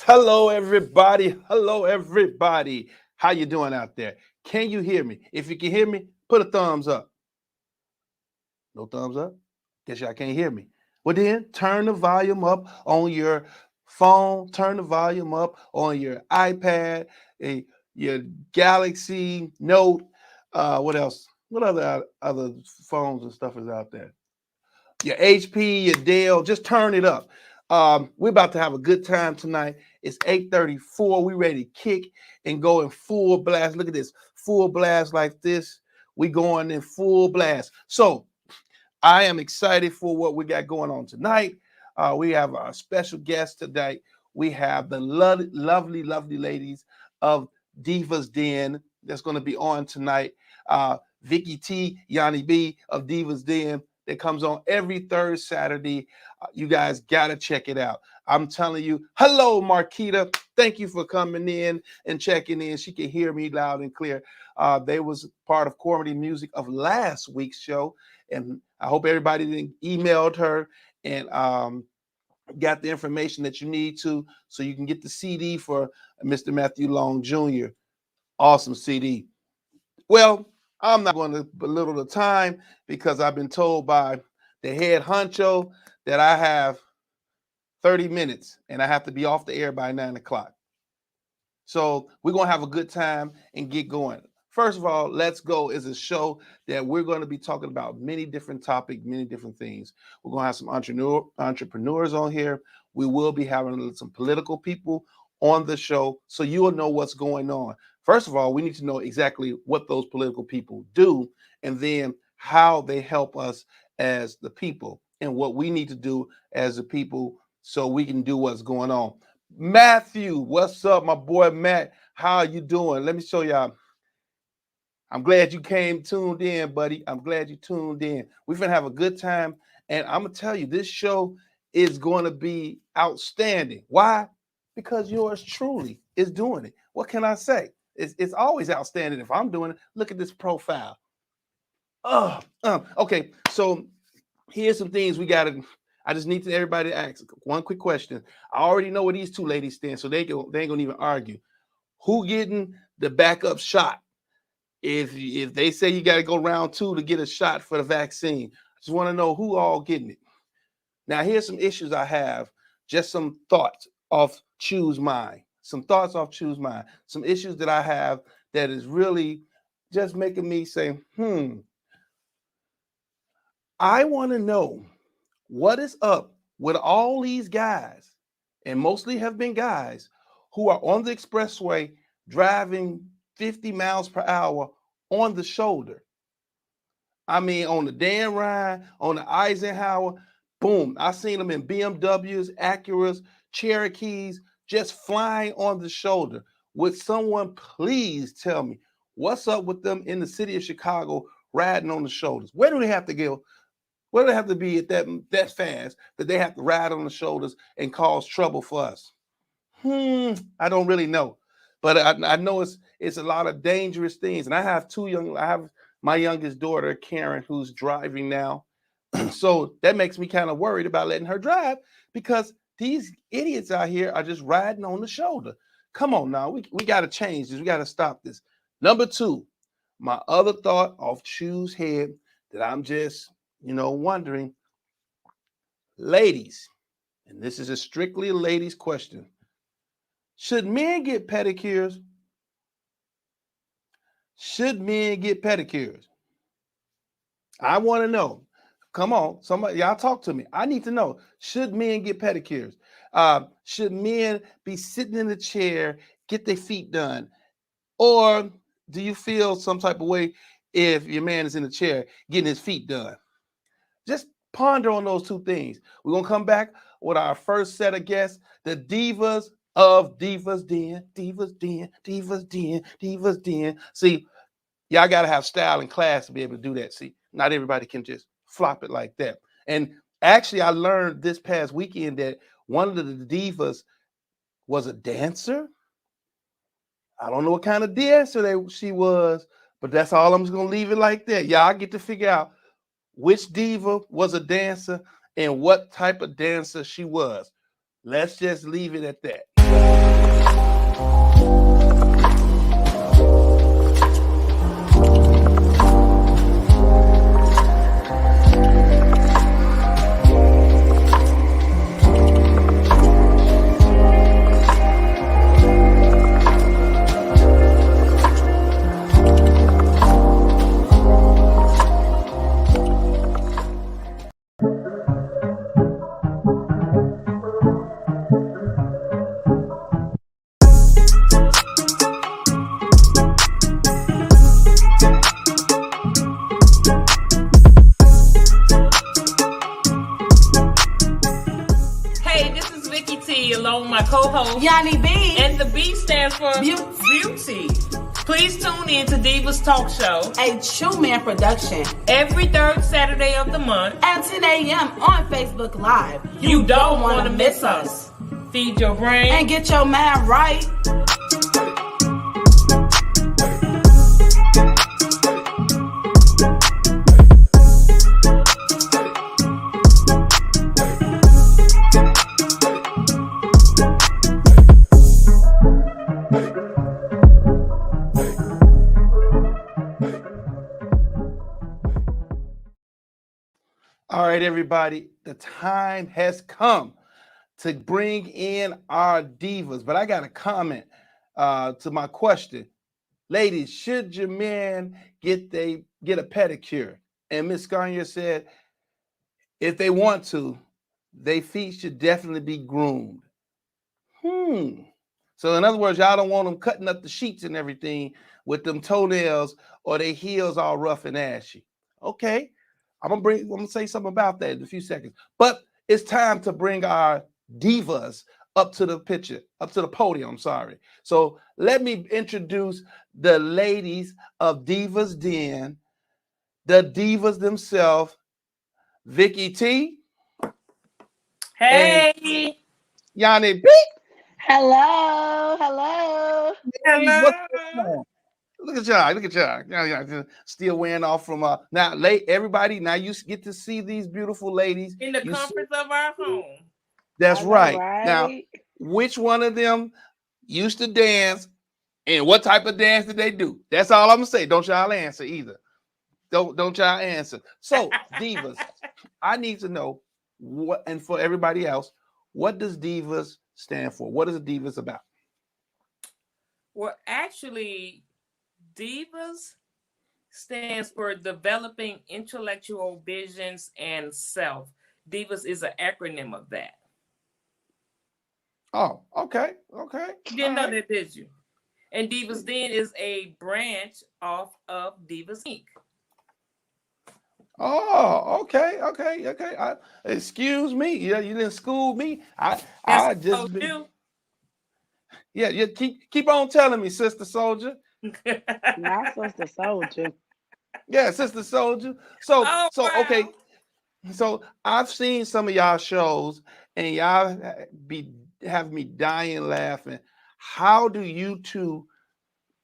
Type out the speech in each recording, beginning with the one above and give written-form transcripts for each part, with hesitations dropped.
Hello, everybody. Hello, everybody. How you doing out there? Can you hear me? If you can hear me, put a thumbs up. No thumbs up? Guess y'all can't hear me. Well, then turn the volume up on your phone. Turn the volume up on your iPad, your Galaxy Note. What else? What other phones and stuff is out there? Your HP, your Dell, just turn it up. We're about to have a good time tonight. It's 8:34. We ready to kick and go in full blast. Look at this, full blast like this. We going in full blast. So I am excited for what we got going on tonight. We have our special guest tonight. We have the lovely ladies of Divas Den that's going to be on tonight. Vicky T, Yanni B of Divas Den that comes on every third Saturday. You guys got to check it out. I'm telling you, hello, Marquita. Thank you for coming in and checking in. She can hear me loud and clear. They was part of comedy music of last week's show. And I hope everybody emailed her and got the information that you need to so you can get the CD for Mr. Matthew Long Jr. Awesome CD. Well, I'm not going to belittle the time because I've been told by the head honcho that I have 30 minutes and I have to be off the air by 9 o'clock. So we're going to have a good time and get going. First of all, Let's Go is a show that we're going to be talking about many different topics, many different things. We're going to have some entrepreneurs on here. We will be having some political people on the show so you will know what's going on. First of all, we need to know exactly what those political people do and then how they help us as the people and what we need to do as the people so we can do what's going on. Matthew, what's up, my boy Matt? How you doing? Let me show y'all. I'm glad you came tuned in, buddy. I'm glad you tuned in. We're going to have a good time. And I'm going to tell you, this show is going to be outstanding. Why? Because yours truly is doing it. What can I say? It's always outstanding if I'm doing it. Look at this profile. Okay, so here's some things we got to. I just need everybody to ask one quick question. I already know where these two ladies stand, so they ain't going to even argue. Who getting the backup shot? If they say you got to go round 2 to get a shot for the vaccine, I just want to know who all getting it. Now, here's some issues I have, just some thoughts off Choose Mind. Some thoughts off Choose Mind. Some issues that I have that is really just making me say, I want to know what is up with all these guys, and mostly have been guys, who are on the expressway driving 50 miles per hour on the shoulder. I mean, on the Dan Ryan, on the Eisenhower, boom. I seen them in BMWs, Acuras, Cherokees, just flying on the shoulder. Would someone please tell me what's up with them in the city of Chicago riding on the shoulders? Where do they have to go? Where do they have to be at that fast that they have to ride on the shoulders and cause trouble for us? I don't really know. But I know it's a lot of dangerous things. And I have my youngest daughter, Karen, who's driving now. So that makes me kind of worried about letting her drive because these idiots out here are just riding on the shoulder. Come on now, we got to change this. We got to stop this. Number 2, my other thought off Choose head that I'm just, wondering, ladies, and this is strictly a ladies' question. Should men get pedicures? Should men get pedicures? I want to know. Come on, somebody, y'all talk to me. I need to know. Should men get pedicures? Should men be sitting in the chair, get their feet done? Or do you feel some type of way if your man is in the chair getting his feet done? Just ponder on those two things. We're going to come back with our first set of guests, the divas of Divas Den, Divas Den, Divas Den, Divas Den. See, y'all got to have style and class to be able to do that. See, not everybody can just flop it like that. And actually, I learned this past weekend that one of the divas was a dancer. I don't know what kind of dancer she was, but that's all. I'm just going to leave it like that. Y'all get to figure out which diva was a dancer and what type of dancer she was. Let's just leave it at that. my co-host, Yanni B. And the B stands for Beauty. Please tune in to Divas Talk Show, a Chooman Production, every third Saturday of the month at 10 a.m. on Facebook Live. You don't want to miss us. Feed your brain and get your mind right. All right, everybody, the time has come to bring in our divas. But I got a comment to my question. Ladies, should your man get a pedicure? And Miss Garnier said, if they want to, their feet should definitely be groomed. So in other words, y'all don't want them cutting up the sheets and everything with them toenails or their heels all rough and ashy. Okay. I'm gonna say something about that in a few seconds. But it's time to bring our divas up to the podium. I'm sorry. So let me introduce the ladies of Divas Den, the divas themselves, Vicky T. Hey. Yanni B. Hello. Hello. What's going on? Look at y'all. Yeah, still wearing off from now. Everybody, now you get to see these beautiful ladies in the comforts of our home. That's right. Now, which one of them used to dance, and what type of dance did they do? That's all I'm gonna say. Don't y'all answer either. Don't y'all answer. So, divas, I need to know what, and for everybody else, what does divas stand for? What is a divas about? Well, actually, Divas stands for Developing Intellectual Visions and Self. Divas is an acronym of that. Oh, okay. You didn't know that, did you? And Divas Den is a branch off of Divas Inc. Oh, okay. Excuse me. Yeah, you didn't school me. I just been. Yeah, you keep on telling me, Sister Soldier. Not Sister Soldier. Yeah, Sister Soldier. So okay. So I've seen some of y'all shows, and y'all have me dying laughing. How do you two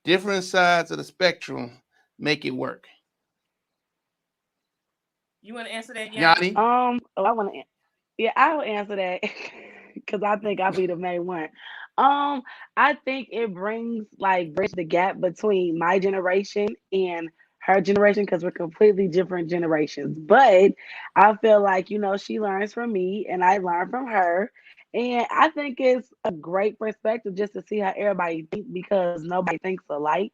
different sides of the spectrum make it work? You want to answer that, Yanni? I want to. Yeah, I will answer that because I think I'll be the main one. I think it brings bridge the gap between my generation and her generation because we're completely different generations. But I feel like she learns from me and I learn from her, and I think it's a great perspective just to see how everybody thinks because nobody thinks alike.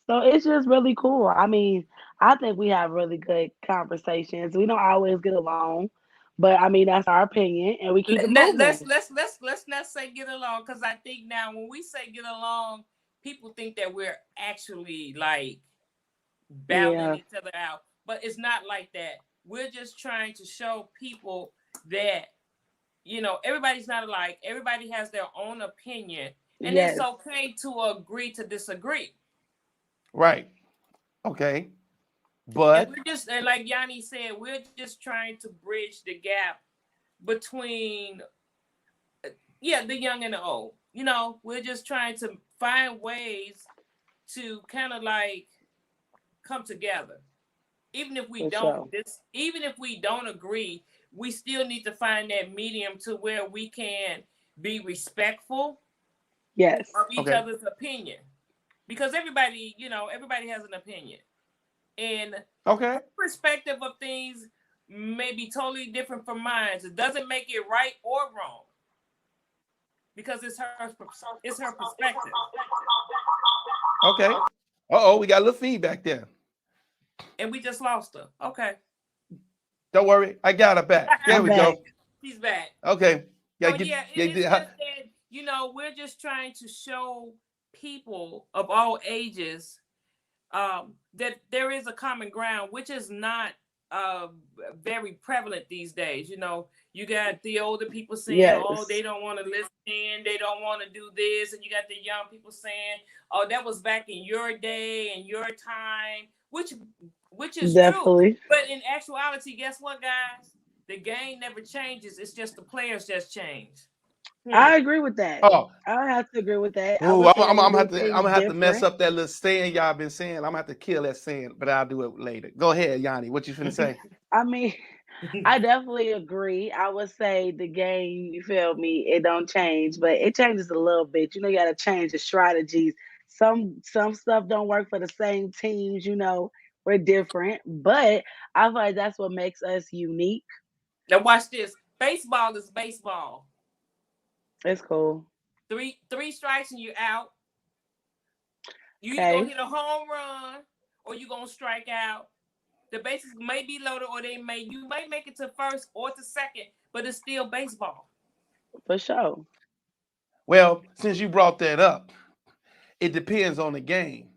So it's just really cool. I mean, I think we have really good conversations. We don't always get along, but I mean that's our opinion, and we keep it moving. Let's not say get along, because I think now when we say get along, people think that we're actually battling each other out, but it's not like that. We're just trying to show people that everybody's not alike. Everybody has their own opinion, and it's okay to agree to disagree. Right. Okay. But and we're just, and like Yanni said, we're just trying to bridge the gap between the young and the old. We're just trying to find ways to kind of come together. Even if we even if we don't agree, we still need to find that medium to where we can be respectful of each other's opinion. Because everybody has an opinion. And her perspective of things may be totally different from mine. It doesn't make it right or wrong. Because it's her perspective. Okay. We got a little feedback there. And we just lost her. Okay. Don't worry. I got her back. There we go. She's back. Okay. Yeah, it's just that, we're just trying to show people of all ages that there is a common ground, which is not uh very prevalent these days. You know, you got the older people saying, "Oh, Yes, they don't want to listen, they don't want to do this," and you got the young people saying, "Oh, that was back in your day and your time," which is true. definitely. But in actuality, guess what, guys? The game never changes. It's just the players just change. Hmm. I agree with that. Oh, I have to agree with that. I ooh, would say that we do I'm things gonna have to mess different. up that little saying y'all been saying. I'm gonna have to kill that saying, but I'll do it later. Go ahead, Yanni. What you finna say? I mean, I definitely agree. I would say the game, you feel me, it don't change, but it changes a little bit. You know, you gotta change the strategies. Some stuff don't work for the same teams, you know. We're different. But I feel like that's what makes us unique. Now watch this. Baseball is baseball. It's cool. Three strikes and you're out. You either gonna Okay. hit a home run or you gonna strike out. The bases may be loaded or you may make it to first or to second, but it's still baseball. For sure. Well, since you brought that up, it depends on the game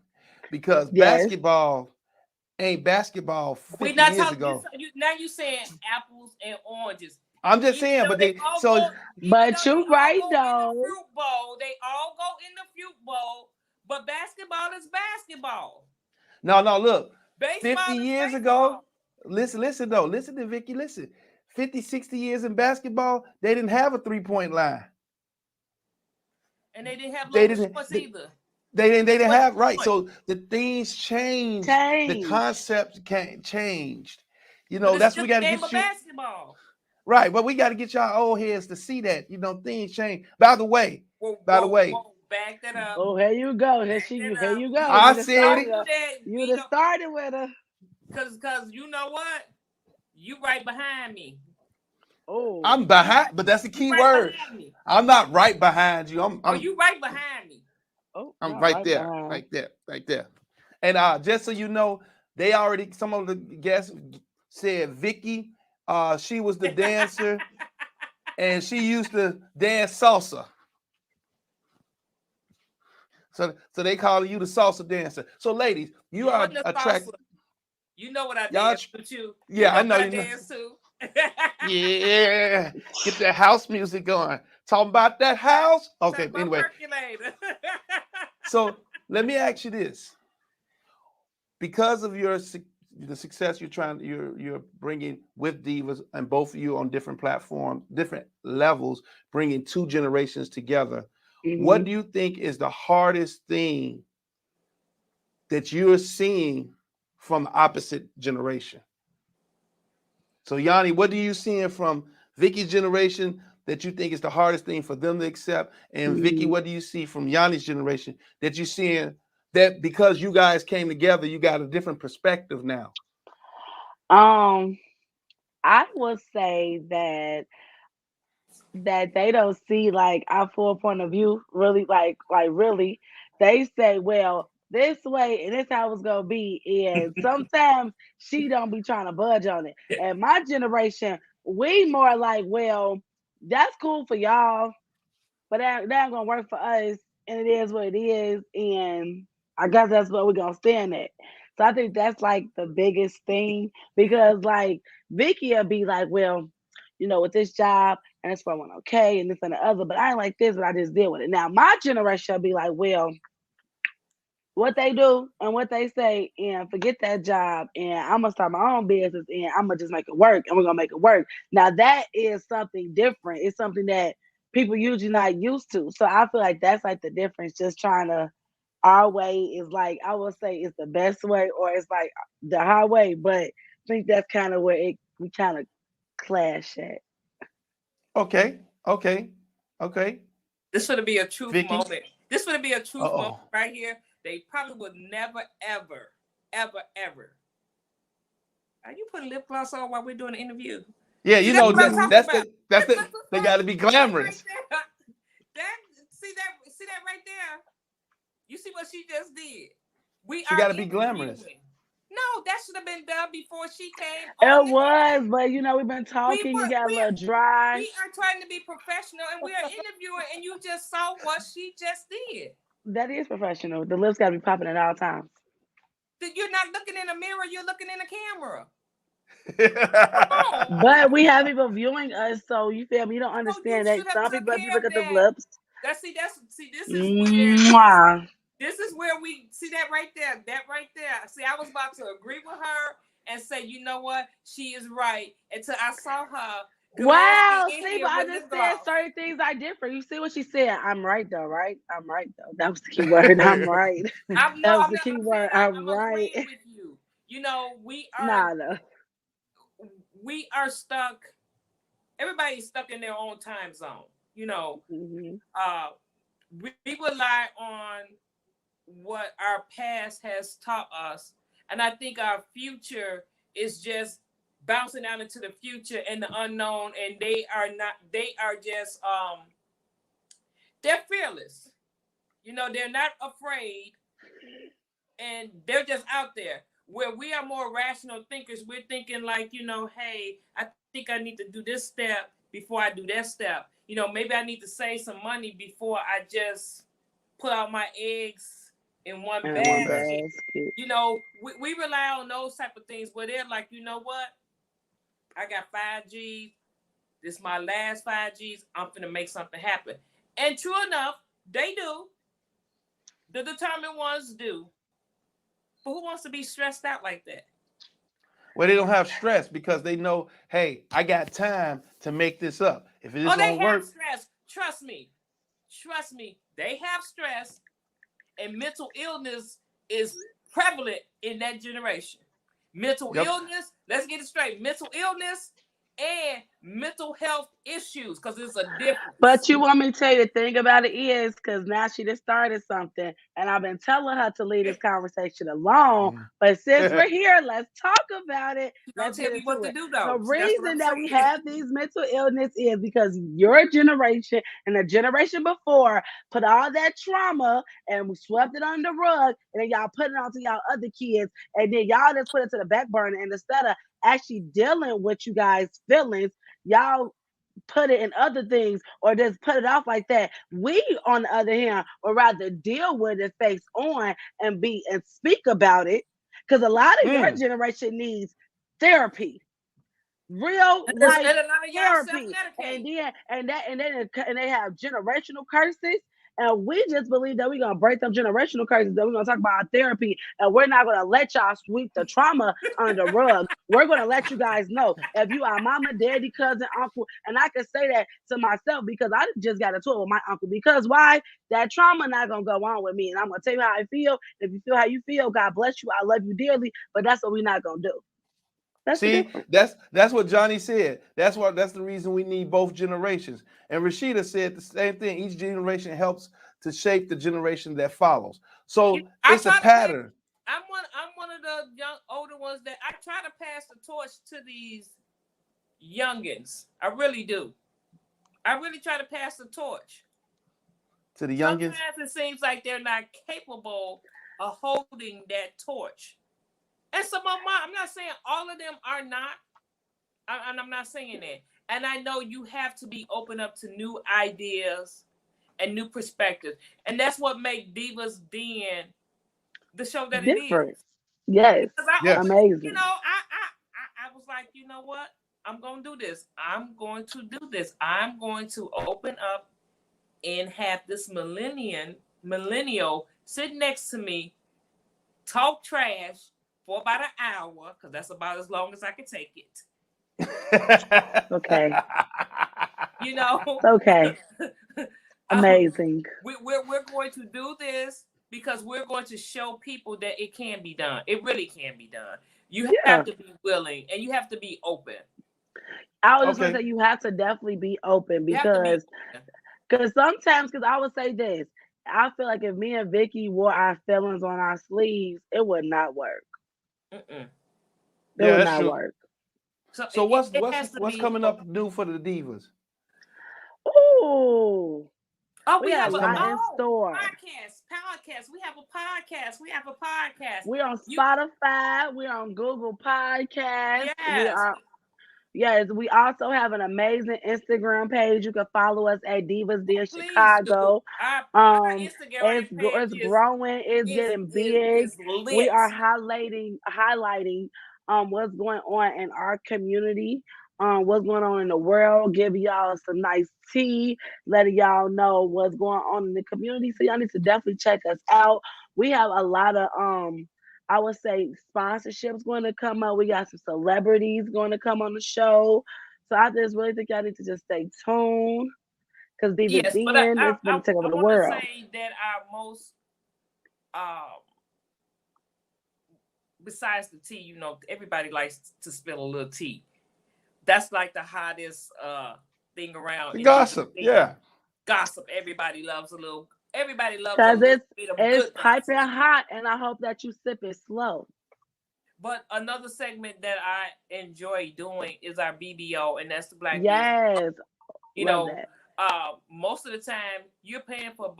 because Yes. basketball ain't basketball We're 50 not years talking ago. now you saying apples and oranges. I'm just Even saying, though but they they all so go, even But though they you all right go in the though. fruit bowl, they all go in the fruit bowl. But basketball is basketball. no, look, 50 Baseball is years ago, baseball. listen though, listen to Vicky, listen. 50, 60 years in basketball, they didn't have a three-point line. And they didn't have They longer didn't shorts they, either. they didn't What's have the right. point? So the things changed, the Change. concept changed. You But know, it's that's what still we a got to game get of you basketball. right. But we got to get y'all old heads to see that, things change. By the way, Whoa, by the whoa, way, whoa. Back that up. Oh, here you go. Back that Here up. you We go. I You we just said don't started it. do her. that. You We just don't started with her. cause you know what? You right behind me. Oh. I'm behind, but that's the You key right word. behind me. I'm not right behind you. Oh, you right behind me. Oh, I'm not right right there, behind. right there, right there. And just so you know, they already some of the guests said Vicky, she was the dancer and she used to dance salsa. So they call you the salsa dancer. So ladies, you More are than a salsa. attracted. You know what I Y'all, dance to too. You yeah, I know know what I you know. dance to. Yeah, get that house music going. Talking about that house. Okay, Talk about anyway, percolator. so let me ask you this: because of the success you're bringing with Divas and both of you on different platforms, different levels, bringing two generations together. What Hmm. do you think is the hardest thing that you're seeing from the opposite generation? So Yanni, what are you seeing from Vicky's generation that you think is the hardest thing for them to accept? And Vicky, Hmm. what do you see from Yanni's generation that you're seeing that because you guys came together, you got a different perspective now? Um, I would say that they don't see like our full point of view really like really. They say, well, this way and this how it's gonna be. And sometimes she don't be trying to budge on it. And my generation, we more like, well, that's cool for y'all, but that ain't gonna work for us, and it is what it is, and I guess that's what we're gonna stand at. So I think that's like the biggest thing because like Vicky will be like, well, with this job and it's going okay and this and the other, but I ain't like this, but I just deal with it. Now my generation will be like, well, what they do and what they say and forget that job and I'm gonna start my own business and I'm gonna just make it work and we're gonna make it work. Now that is something different. It's something that people usually not used to. So I feel like that's like the difference. Just trying to our way is like I would say it's the best way or it's like the highway, but I think that's kind of where we kind of clash at. Okay, okay, okay. This would be a truth Vicky? moment. This would be a truth moment Uh-oh. right here. They probably would never, ever, ever, ever. Are you putting lip gloss on while we're doing the interview? Yeah, See, you that's know what I'm Hmm. talking about. they gotta be See that right glamorous. there? See that right there? You see what she just did? We She are gotta be glamorous. interviewing. No, that should have been done before she came on It the was, air. but we've been We talking. It were got a we little dry. we are trying to be professional and we are interviewing and you just saw what she just did. That is professional. The lips got to be popping at all times. That you're not looking in a mirror, you're looking in a camera. Come on. But we have people viewing us, so you feel me? You don't Oh, you understand that should have some took people care of at the that. lips. This is where Mwah. this is where we see that right there. That right there. See, I was about to agree with her and say, you know what, she is right. Until I saw her glancing Wow, in see, here but I with lip just said gloss. certain things are different. You see what she said? I'm right though, right? I'm right though. That was the key word. I'm right. I'm no, That was I'm the not. key I'm saying word. I'm I'm right. agreeing with you. You know, Nah, no. we are stuck. Everybody's stuck in their own time zone. You know, Hmm. uh, we rely on what our past has taught us, and I think our future is just bouncing out into the future and the unknown, and they are not. They are just they're fearless. You know, they're not afraid, and they're just out there. Where we are more rational thinkers, we're thinking like, you know, hey, I think I need to do this step before I do that step. You know, maybe I need to save some money before I just put out my eggs in one And one basket. basket. You know, we rely on those type of things where they're like, you know what? I got 5Gs. This is my last 5Gs. I'm finna make something happen. And true enough, they do. The determined ones do. But who wants to be stressed out like that? Well, they don't have stress because they know, hey, I got time to make this up. If this Oh, they don't have work, stress. Trust me. Trust me. They have stress, and mental illness is prevalent in that generation. Mental yep. illness, let's get it straight. Mental illness and mental health issues, because there's a But difference. you want me to tell you the thing about it is because now she just started something, and I've been telling her to leave this conversation alone. But since we're here, let's talk about it. She don't Let's tell get me what into to it. do The though. See, that's what I'm reason that we saying. have these mental illness is because your generation and the generation before put all that trauma and we swept it under the rug, and then y'all put it onto y'all other kids, and then y'all just put it to the back burner. And instead of actually dealing with you guys' feelings, y'all put it in other things or just put it off like that. We, on the other hand, would rather deal with it face on and be and speak about it because a lot of your Mm. generation needs therapy, real life And a lot of y'all therapy, self-medicate. and they have generational curses. And we just believe that we're gonna break them generational curses. That we're gonna talk about our therapy, and we're not gonna let y'all sweep the trauma under the rug. We're gonna let you guys know if you are mama, daddy, cousin, uncle, and I can say that to myself because I just got a tour with my uncle. Because why? That trauma not gonna go on with me, and I'm gonna tell you how I feel. If you feel how you feel, God bless you. I love you dearly, but that's what we're not gonna do. That's the See, difference. that's what Johnny said. That's the reason we need both generations. And Rashida said the same thing. Each generation helps to shape the generation that follows. So I it's a try to pass. pattern. I'm one of the young older ones that I try to pass the torch to these youngins. I really do. I really try to pass the torch. To the youngins. Sometimes it seems like they're not capable of holding that torch. And some of my, I'm not saying all of them are not, and I'm not saying that. And I know you have to be open up to new ideas and new perspectives. And that's what makes Divas Den the show that it Different. is. Yes. Because I Yes. opened, Amazing. I was like, you know what? I'm going to do this. I'm going to do this. I'm going to open up and have this millennial sit next to me, talk trash for about an hour, because that's about as long as I can take it. Okay. You know, Okay. um, Amazing. we're going to do this because we're going to show people that it can be done. It really can be done. You have Yeah. to be willing and you have to be open. I was just gonna Okay. say you have to definitely be open You have to be because sometimes because I would say this. I feel like if me and Vicky wore our feelings on our sleeves, it would not work. open. Mm-mm. It Yeah, would that's not true. work. So So it has to what's be coming open. up new for the divas? Ooh, Oh, we we got have a What's a coming? lot in oh store. podcast. We have a podcast. We have a podcast. We're on You Spotify. We're on Google Podcasts. We yes. are. Yes, we also have an amazing Instagram page. You can follow us at Divas Den Please do. Chicago. Our Instagram page It's growing, it's is getting is big. is We lit. are highlighting what's going on in our community, what's going on in the world, giving y'all some nice tea, letting y'all know what's going on in the community. So y'all need to definitely check us out. We have a lot of I would say sponsorships going to come up. We got some celebrities going to come on the show. So I just really think y'all need to just stay tuned because Divas Yes, but Den is going to take over I the want to world. say that our most um besides the tea, everybody likes to spill a little tea. That's like the hottest thing around The in Divas gossip, Den. yeah. Gossip. Everybody loves a Because little bit of it's good piping gossip. hot, and I hope that you sip it slow. But another segment that I enjoy doing is our BBO, and that's the Black Business. Yes, You love know, that. most of the time you're paying for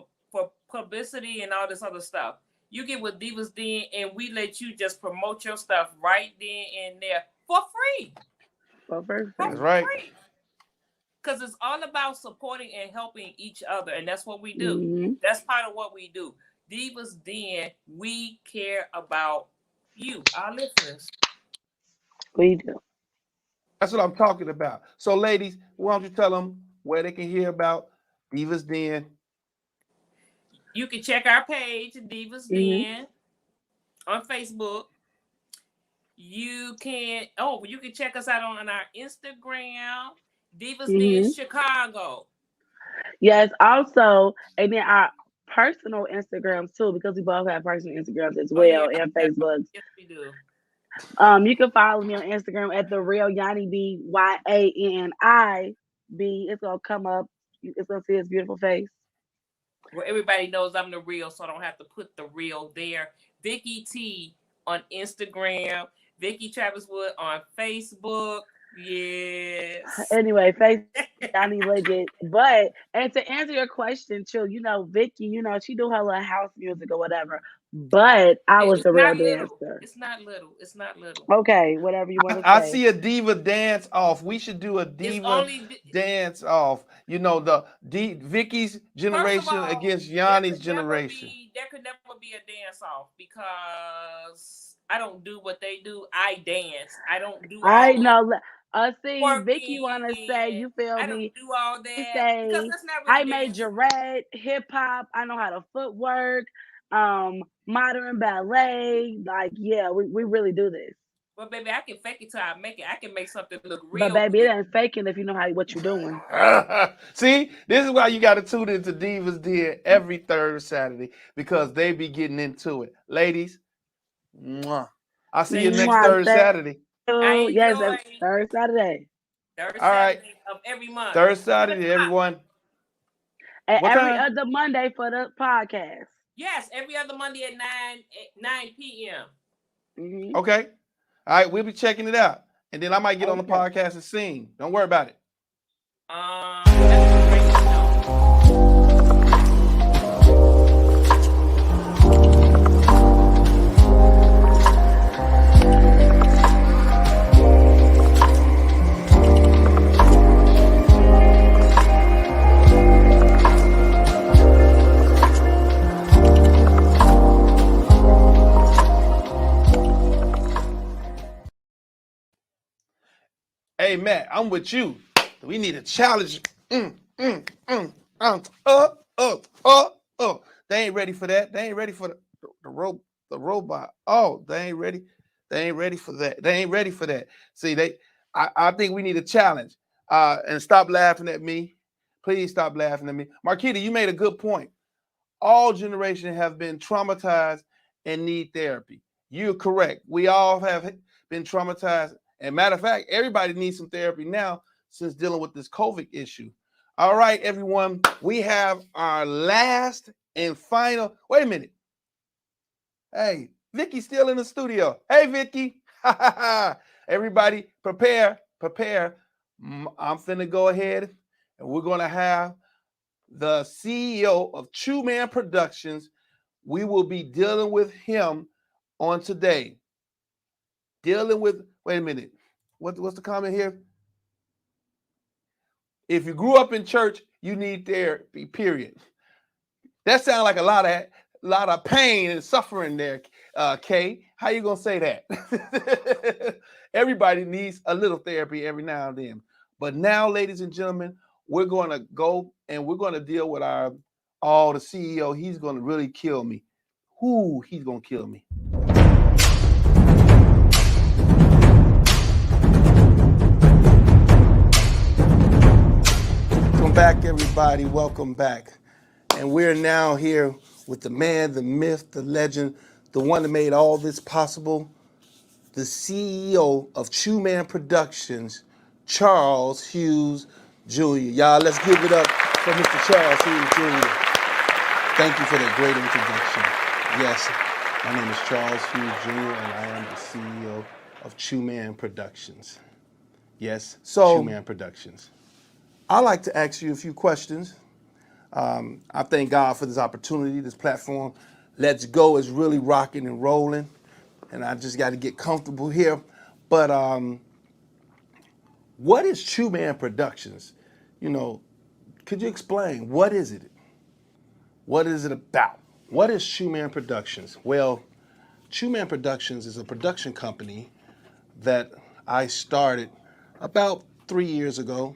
publicity and all this other stuff. You get with Divas Den, and we let you just promote your stuff right then and there for free. For first For That's thing. right. free. Because it's all about supporting and helping each other, and that's what we do. Hmm. That's part of what we do. Divas Den, we care about you, our listeners. We do. That's what I'm talking about. So, ladies, why don't you tell them where they can hear about Divas Den? You can check our page, Divas Hmm. Den, on Facebook. You can check us out on our Instagram, Divas Den Hmm. Chicago. Yes, also, and then our personal Instagrams too, because we both have personal Instagrams as Oh yeah, well and yeah, Facebooks. yes we do. You can follow me on Instagram at the real Yanni B, YANI B. It's gonna come up. It's gonna see his beautiful face. Well, everybody knows I'm the real, so I don't have to put the real there. Vicky T on Instagram, Vicky Travis Wood on Facebook. Yes. Anyway, face Yanni legit. But and to answer your question, too, Vicky, she do her little house music or whatever. But I was It's the real not little. dancer. It's not little. It's not little. Okay, whatever you want to I say. see a diva dance off. We should do a It's diva only dance off. You know, the Vicky's First of generation all, against Yanni's generation. there could never be a dance off because I don't do what they do. I dance. I don't do I all that know. See, Vicky working want to say, and you feel I don't me? do all They that because say that's not I really major dancing. red hip hop. I know how to footwork, modern ballet. Like, yeah, we really do this. But baby, I can fake it till I make it. I can make something look But real baby, it good. ain't faking if you know how what you're doing. See, this is why you got to tune into Divas Den every third Saturday because they be getting into it. Ladies, mwah. I'll see you Thank next Mwah, third thank Saturday. I you. Yes, that's enjoy third Saturday. third All right, Saturday of every month, third 10 o'clock. Saturday, everyone. And What every time? other Monday for the podcast. Yes, every other Monday at 9 p.m. Hmm. Okay. All right, we'll be checking it out. And then I might get on the Okay. podcast and sing. Don't worry about it. That would be great to know. Hey, Matt, I'm with you. We need a challenge. They ain't ready for that. They ain't ready for the robot. Oh, they ain't ready. They ain't ready for that. They ain't ready for that. See, I think we need a challenge. And stop laughing at me. Please stop laughing at me. Marquita, you made a good point. All generations have been traumatized and need therapy. You're correct. We all have been traumatized. And matter of fact, everybody needs some therapy now since dealing with this COVID issue. All right, everyone, we have our last and final. Wait a minute. Hey, Vicky's still in the studio. Hey, Vicky. Everybody, prepare. I'm finna go ahead and we're gonna have the CEO of Chooman Productions. We will be dealing with him on today. Wait a minute. What's the comment here? If you grew up in church, you need therapy, period. That sounds like a lot of lot of pain and suffering there, Kay. How you gonna say that? Everybody needs a little therapy every now and then. But now, ladies and gentlemen, we're gonna go and we're gonna deal with the CEO. He's gonna really kill me. Who he's gonna kill me. Welcome back, everybody. Welcome back. And we're now here with the man, the myth, the legend, the one that made all this possible, the CEO of Chooman Productions, Charles Hughes Jr. Y'all, let's give it up for Mr. Charles Hughes Jr. Thank you for that great introduction. Yes, my name is Charles Hughes Jr. and I am the CEO of Chooman Productions. Yes, so Chooman Productions. I'd like to ask you a few questions. I thank God for this opportunity, this platform. Let's Go is really rocking and rolling, and I just got to get comfortable here. But what is Chooman Productions? You know, could you explain? What is it? What is it about? What is Chooman Productions? Well, Chooman Productions is a production company that I started about 3 years ago.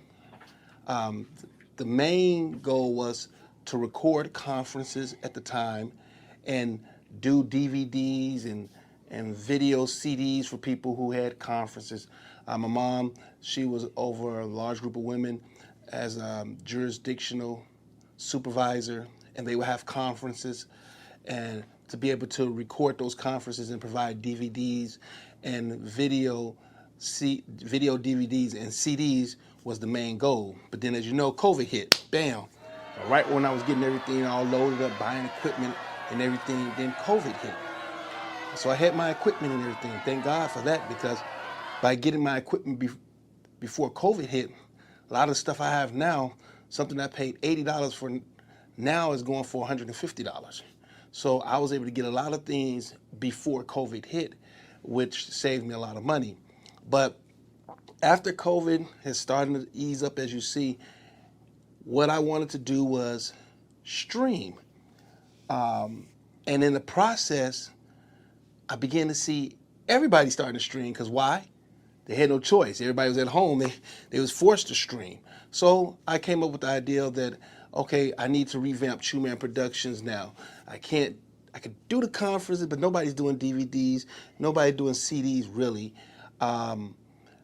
The main goal was to record conferences at the time and do DVDs and video CDs for people who had conferences. My mom, she was over a large group of women as a jurisdictional supervisor, and they would have conferences, and to be able to record those conferences and provide DVDs and video DVDs and CDs was the main goal. But then, as you know, COVID hit. Bam. Right when I was getting everything all loaded up, buying equipment and everything, then COVID hit. So I had my equipment and everything. Thank God for that, because by getting my equipment before COVID hit, a lot of the stuff I have now, something I paid $80 for now is going for $150. So I was able to get a lot of things before COVID hit, which saved me a lot of money. But after COVID has started to ease up, as you see, what I wanted to do was stream. And in the process, I began to see everybody starting to stream, because why? They had no choice. Everybody was at home. They was forced to stream. So I came up with the idea that, okay, I need to revamp Chooman Productions now. I could do the conferences, but nobody's doing DVDs. Nobody doing CDs, really.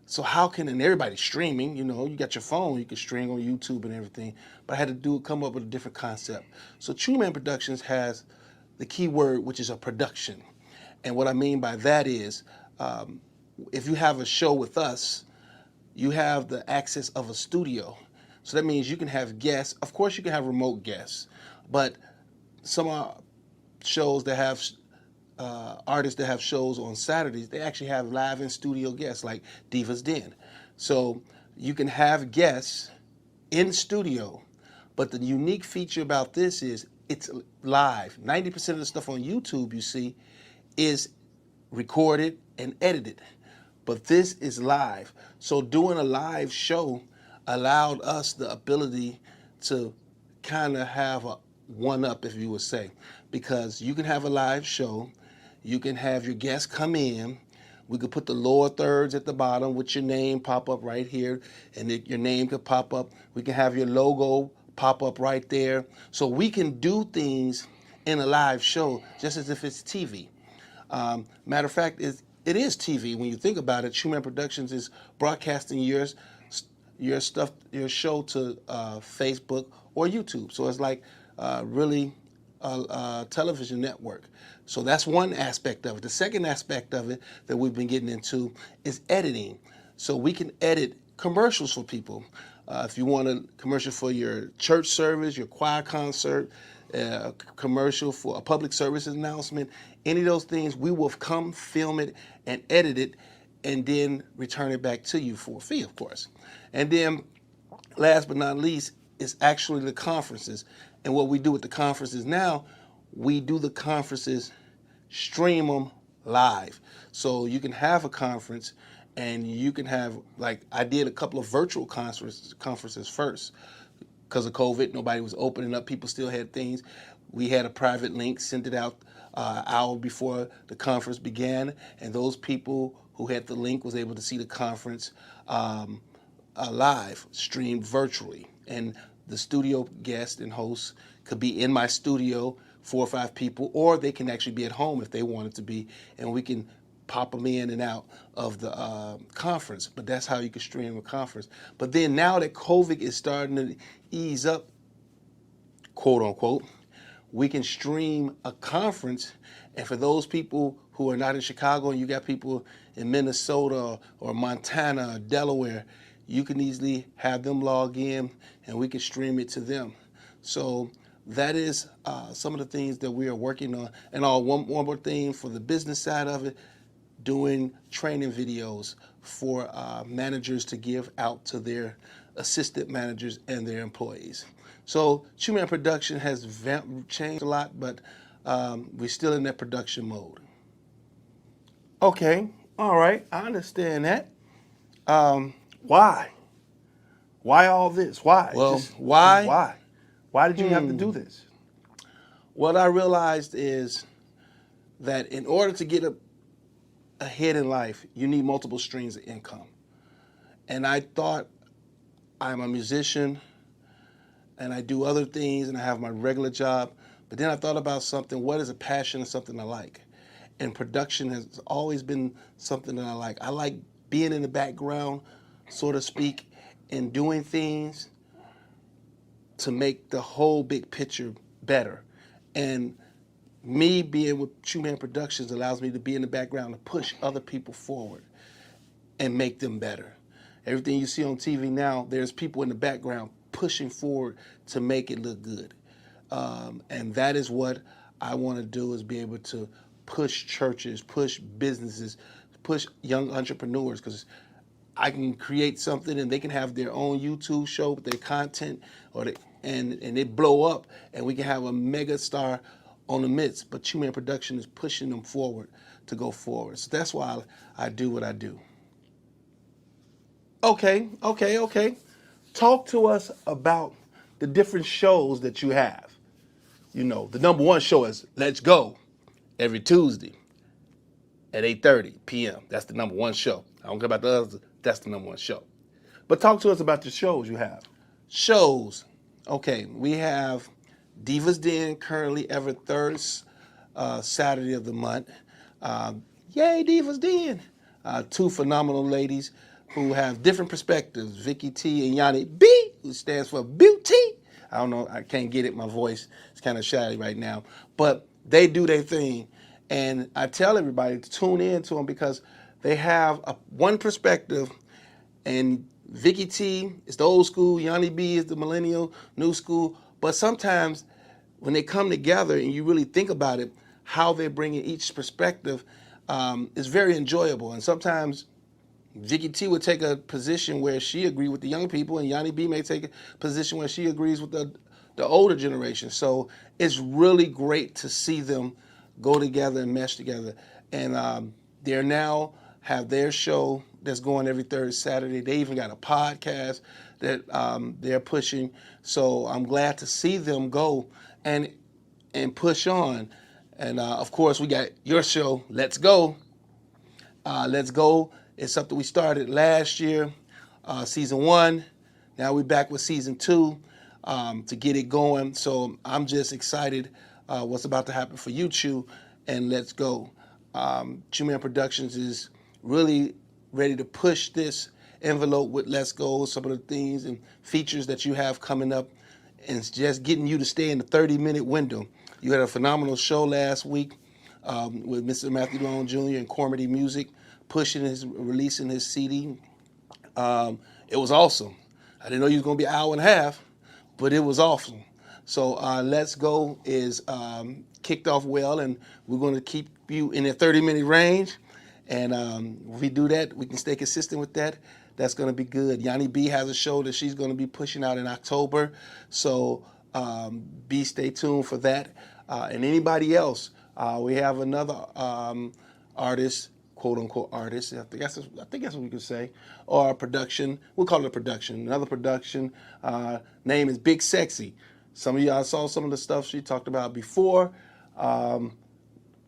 So how can, and everybody's streaming, you know, you got your phone, you can stream on YouTube and everything, but I had to come up with a different concept. So Chooman Productions has the key word, which is a production. And what I mean by that is, if you have a show with us, you have the access of a studio. So that means you can have guests. Of course, you can have remote guests, but some shows that have artists that have shows on Saturdays, they actually have live in studio guests like Divas Den. So you can have guests in studio, but the unique feature about this is it's live. 90% of the stuff on YouTube you see is recorded and edited, but this is live. So doing a live show allowed us the ability to kind of have a one-up, if you would say, because you can have a live show, you can have your guests come in, we could put the lower thirds at the bottom with your name pop up right here, and your name could pop up. We can have your logo pop up right there. So we can do things in a live show just as if it's TV. Matter of fact, it is TV when you think about it. Chooman Productions is broadcasting your show to Facebook or YouTube. So it's like really a television network. So that's one aspect of it. The second aspect of it that we've been getting into is editing. So we can edit commercials for people. If you want a commercial for your church service, your choir concert, a commercial for a public service announcement, any of those things, we will come film it and edit it and then return it back to you for a fee, of course. And then last but not least is actually the conferences. And what we do with the conferences now, we do the conferences, stream them live. So you can have a conference and you can have, like I did a couple of virtual conferences first. Because of COVID, nobody was opening up. People still had things. We had a private link, sent it out an hour before the conference began, and those people who had the link was able to see the conference um, live, streamed virtually. And the studio guests and hosts could be in my studio, 4 or 5 people, or they can actually be at home if they wanted to be, and we can pop them in and out of the conference. But that's how you can stream a conference. But then now that COVID is starting to ease up, quote unquote, we can stream a conference. And for those people who are not in Chicago and you got people in Minnesota or Montana or Delaware, you can easily have them log in and we can stream it to them. So that is some of the things that we are working on. And one more thing for the business side of it, doing training videos for managers to give out to their assistant managers and their employees. So Chooman Production has changed a lot, but we're still in that production mode. Okay, all right, I understand that. Why? Why all this? Why? Well, Why? why? Why did you have to do this? What I realized is that in order to get ahead in life, you need multiple streams of income. And I thought, I'm a musician and I do other things and I have my regular job. But then I thought about something, what is a passion and something I like? And production has always been something that I like. I like being in the background, so to speak, and doing things to make the whole big picture better. And me being with Chooman Productions allows me to be in the background to push other people forward and make them better. Everything you see on TV now, there's people in the background pushing forward to make it look good. And that is what I want to do, is be able to push churches, push businesses, push young entrepreneurs, because I can create something and they can have their own YouTube show with their content, and they blow up, and we can have a mega star on the midst. But Chooman Production is pushing them forward to go forward. So that's why I do what I do. Okay. Talk to us about the different shows that you have. You know, the number one show is Let's Go every Tuesday at 8:30 p.m. That's the number one show. I don't care about the others. That's the number one show. But talk to us about the shows you have. Shows. Okay, we have Divas Den currently every third Saturday of the month. Yay, Divas Den. 2 phenomenal ladies who have different perspectives. Vicky T and Yanni B, who stands for beauty. I don't know, I can't get it. My voice is kind of shy right now. But they do their thing. And I tell everybody to tune in to them because they have one perspective, and Vicky T is the old school, Yanni B is the millennial, new school. But sometimes when they come together and you really think about it, how they're bringing each perspective is very enjoyable. And sometimes Vicky T would take a position where she agrees with the young people, and Yanni B may take a position where she agrees with the older generation. So it's really great to see them go together and mesh together. And they're now have their show that's going every third Saturday. They even got a podcast that they're pushing. So I'm glad to see them go and push on. And of course, we got your show, Let's Go. Let's Go is something we started last year, season 1. Now we're back with season 2 to get it going. So I'm just excited what's about to happen for you, Chew, and Let's Go. Chooman Productions is really ready to push this envelope with Let's Go, some of the things and features that you have coming up, and it's just getting you to stay in the 30-minute window. You had a phenomenal show last week with Mr. Matthew Long Jr. and Cormedy Music, releasing his CD. It was awesome. I didn't know you was gonna be an hour and a half, but it was awesome. So Let's Go is kicked off well, and we're gonna keep you in the 30-minute range. And if we do that, we can stay consistent with that. That's gonna be good. Yanni B has a show that she's gonna be pushing out in October. So stay tuned for that. And anybody else, we have another artist, quote unquote artist. I think that's what we could say, or a production. We'll call it a production. Another production name is Big Sexy. Some of y'all saw some of the stuff she talked about before. We're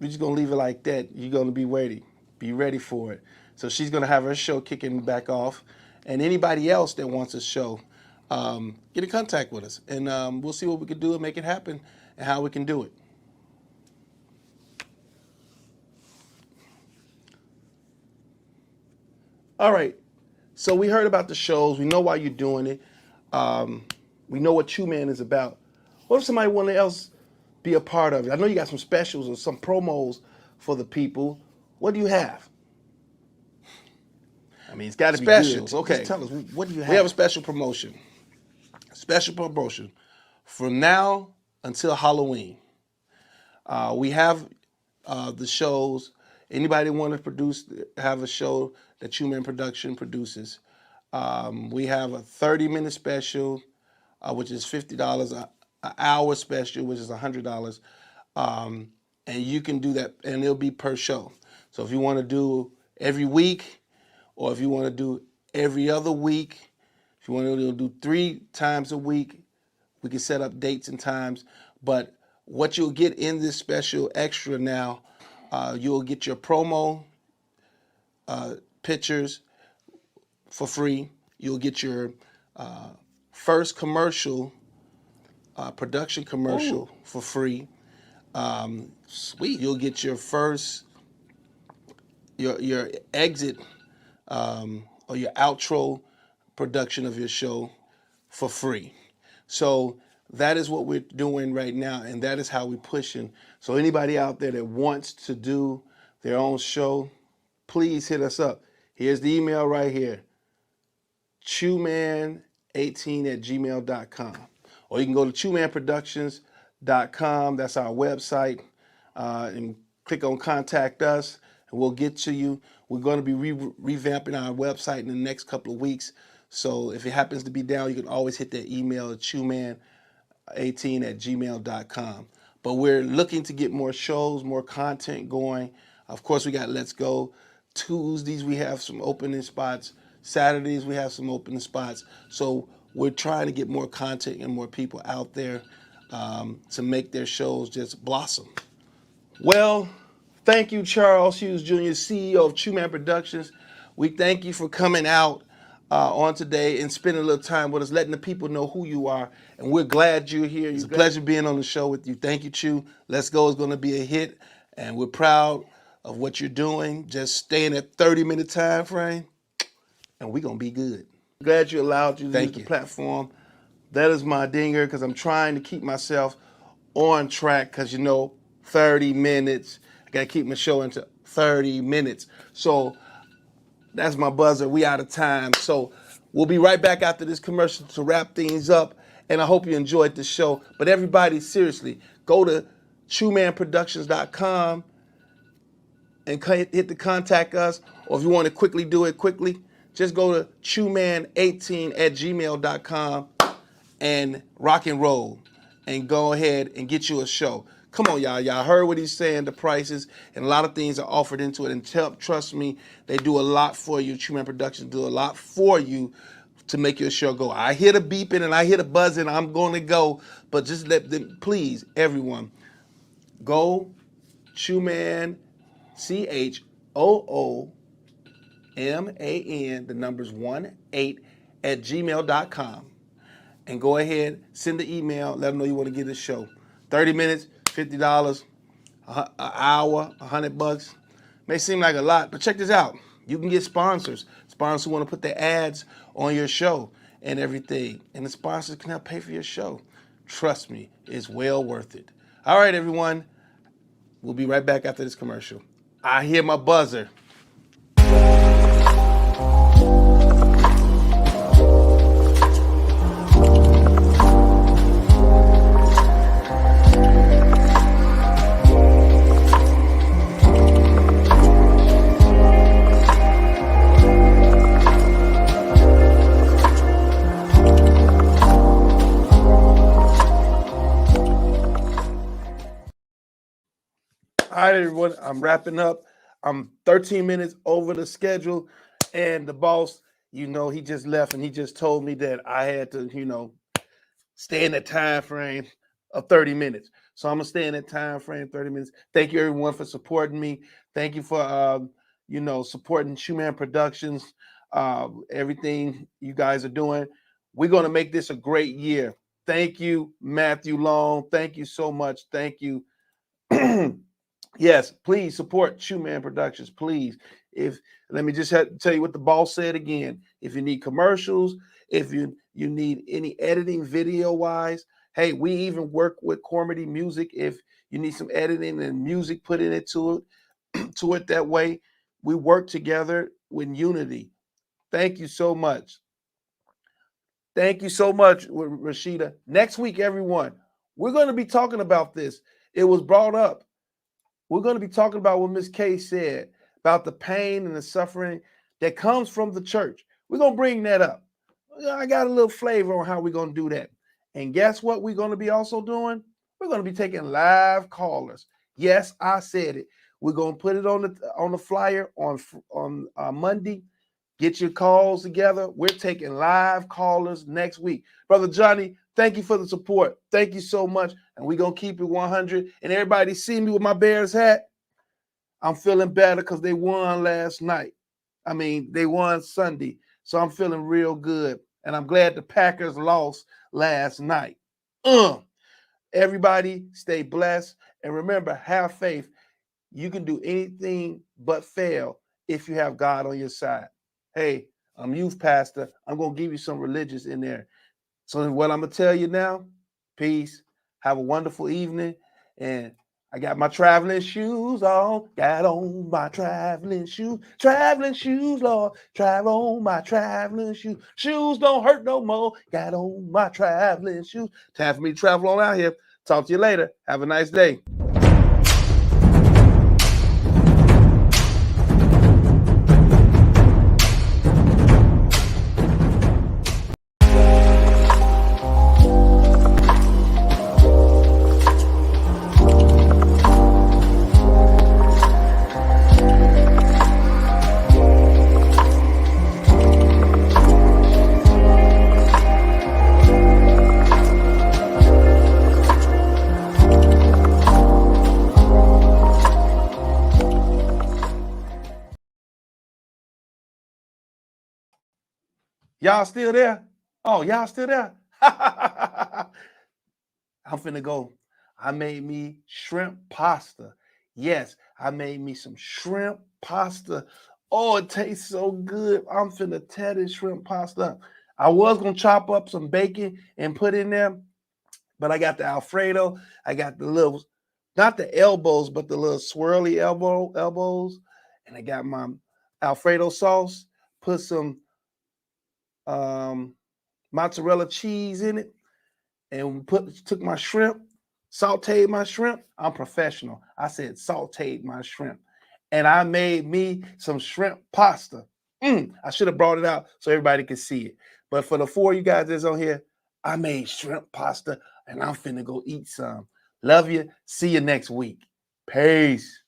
just gonna leave it like that. You're gonna be ready for it. So she's gonna have her show kicking back off, and anybody else that wants a show, get in contact with us, and we'll see what we can do and make it happen, and how we can do it. All right. So we heard about the shows. We know why you're doing it. We know what Chooman is about. What if somebody else be a part of it? I know you got some specials or some promos for the people. What do you have? I mean, it's got to be Specials. good. Okay. Just tell us, what do you have? We have a special promotion. Special promotion from now until Halloween. We have the shows. Anybody want to have a show that Chooman Production produces. We have a 30-minute special, which is $50, an hour special, which is $100. And you can do that, and it'll be per show. So if you want to do every week, or if you want to do every other week, if you want to do 3 times a week, we can set up dates and times. But what you'll get in this special extra now, you'll get your promo pictures for free. You'll get your first commercial, production commercial for free. Sweet. You'll get your first, your exit or your outro production of your show for free. So that is what we're doing right now, and that is how we're pushing. So anybody out there that wants to do their own show, please hit us up. Here's the email right here, chooman18@gmail.com. Or you can go to choomanproductions.com. That's our website. And click on Contact Us, and we'll get to you. We're going to be revamping our website in the next couple of weeks. So if it happens to be down, you can always hit that email at chooman18@gmail.com. But we're looking to get more shows, more content going. Of course, we got Let's Go. Tuesdays, we have some opening spots. Saturdays, we have some opening spots. So we're trying to get more content and more people out there to make their shows just blossom. Well, thank you, Charles Hughes Jr., CEO of Chooman Productions. We thank you for coming out on today and spending a little time with us, letting the people know who you are. And we're glad you're here. It's a pleasure being on the show with you. Thank you, Chew. Let's Go is going to be a hit, and we're proud of what you're doing. Just stay in that 30-minute time frame, and we're going to be good. Glad you allowed you to use the platform. That is my dinger, because I'm trying to keep myself on track, because 30 minutes. I got to keep my show into 30 minutes. So that's my buzzer. We out of time. So we'll be right back after this commercial to wrap things up. And I hope you enjoyed the show. But everybody, seriously, go to choomanproductions.com and hit the contact us. Or if you want to quickly do it quickly, just go to chooman18@gmail.com and rock and roll and go ahead and get you a show. Come on, y'all. Y'all heard what he's saying, the prices, and a lot of things are offered into it. And trust me, they do a lot for you. Chooman Productions do a lot for you to make your show go. I hear the beeping and I hear the buzzing. I'm going to go. But just let them, please, everyone, go Chooman, CHOOMAN, the numbers 18@gmail.com. And go ahead, send the email, let them know you want to get this show. 30 minutes, $50, an hour, $100. May seem like a lot, but check this out. You can get sponsors. Sponsors who want to put their ads on your show and everything. And the sponsors can help pay for your show. Trust me, it's well worth it. All right, everyone. We'll be right back after this commercial. I hear my buzzer. All right, everyone, I'm wrapping up. I'm 13 minutes over the schedule, and the boss, he just left, and he just told me that I had to, stay in that time frame of 30 minutes. So I'm gonna stay in that time frame, 30 minutes. Thank you everyone for supporting me. Thank you for supporting Chooman Productions, everything you guys are doing. We're gonna make this a great year. Thank you, Matthew Long. Thank you so much. Thank you. Yes, please support Chooman Productions. Please. If let me just tell you what the boss said again. If you need commercials, if you need any editing video wise, hey, we even work with Comedy Music. If you need some editing and music put in it to it that way, we work together with unity. Thank you so much. Thank you so much, Rashida. Next week, everyone, we're going to be talking about this. It was brought up. We're going to be talking about what Miss K said about the pain and the suffering that comes from the church. We're going to bring that up. I got a little flavor on how we're going to do that. And guess what we're going to be also doing? We're going to be taking live callers. Yes, I said it. We're going to put it on the flyer on Monday. Get your calls together. We're taking live callers next week. Brother Johnny, thank you for the support. Thank you so much. And we're going to keep it 100. And everybody see me with my Bears hat. I'm feeling better because they won last night. I mean, they won Sunday. So I'm feeling real good. And I'm glad the Packers lost last night. Everybody stay blessed. And remember, have faith. You can do anything but fail if you have God on your side. Hey, I'm youth pastor. I'm going to give you some religious in there. So what I'm going to tell you now, peace. Have a wonderful evening. And I got my traveling shoes on. Got on my traveling shoes. Traveling shoes, Lord. Travel on my traveling shoes. Shoes don't hurt no more. Got on my traveling shoes. Time for me to travel on out here. Talk to you later. Have a nice day. Y'all still there? Oh, y'all still there? I'm finna go. I made me shrimp pasta. Yes, I made me some shrimp pasta. Oh, it tastes so good. I'm finna tear this shrimp pasta up. I was gonna chop up some bacon and put in there, but I got the Alfredo. I got the little, not the elbows, but the little swirly elbows. And I got my Alfredo sauce. Put some mozzarella cheese in it, and took my shrimp, sauteed my shrimp. I'm professional. I said sauteed my shrimp, and I made me some shrimp pasta. I should have brought it out so everybody could see it. But for the 4 of you guys that's on here, I made shrimp pasta, and I'm finna go eat some. Love you. See you next week. Peace.